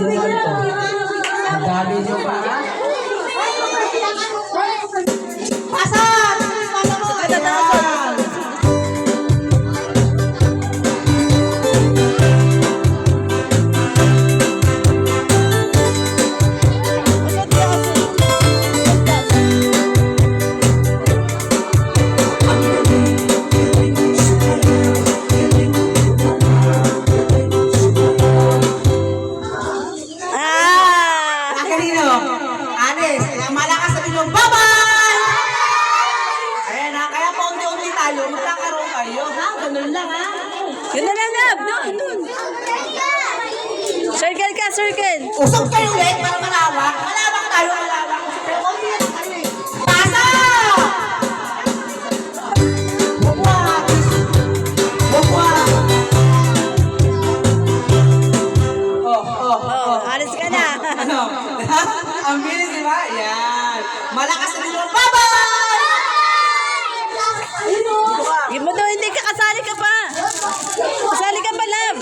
Ang dami nyo pa, ha? Pasok! Ayan. Kanino? Anes, kaya malakas sabi nyo, bye-bye! Ayan ha, kaya paunti-unti tayo, magkakaroon kayo, ha? Ganun lang, ha? Yun na lang, Gab. Doon. Circle ka, circle. Usog kayo ulit para malawak. Malawak tayo, malawak. Pero konti na lang kayo eh. Pasa! Bukwak! Bukwak! Alis ka na. Ano? Ang bilis, di ba? Yan. Malakas na nyo, bye-bye! Yung mo daw, hindi ka kasali ka pa. Kasali ka pa, Lab.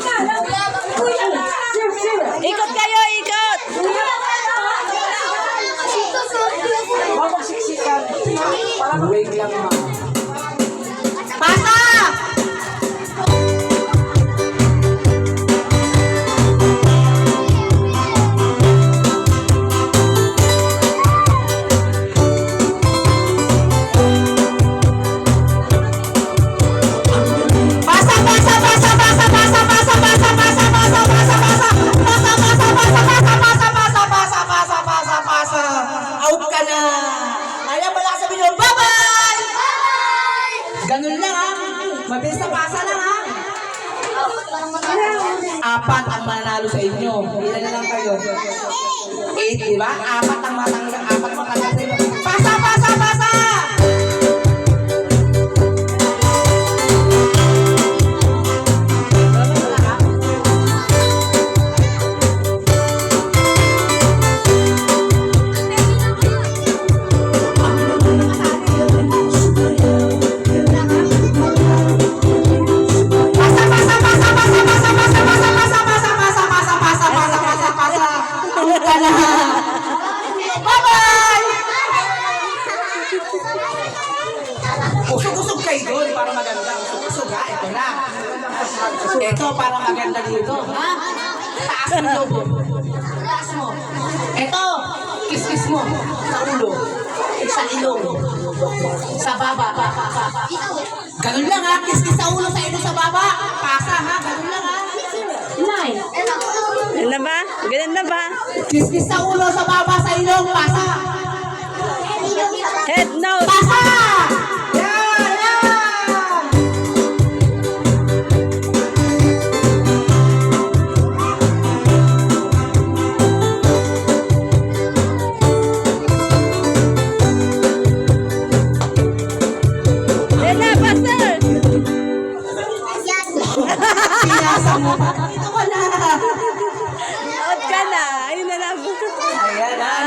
Ikot kayo, ikot. Magsiksikan. Parang wait lang, ma. Pasa! Out ka na. Kaya malakas sabi nyo, bye-bye! Ganun lang ha. Mabilis na pasa lang ha. Apat ang mananalo sa inyo. Ilan na lang kayo? 8, di ba? Apat ang matanggal. Apat ang matanggal sa inyo. Pasa, pasa, pasa! Bye-bye! Usog-usog kayo doon para maganda. Usog-usog ha, ito na. Ito para maganda dito. Ha? Taas mo lobo. Taas mo. Ito, kiss-kiss mo. Sa ulo. Sa ilong. Sa baba. Ganun lang ha, kiss-kiss sa ulo, sa ilong, sa baba. Pasa ha, ganun lang ha. Ganun na ba? Ganun na ba? Kiss-kiss sa ulo, sa baba, sa ilong, pasa. Head, nose. Pasa! Yan, yan! Lela, faster. Pinasa mo. Ito ka na. Out ka na. Ayun na lang. Ayan na.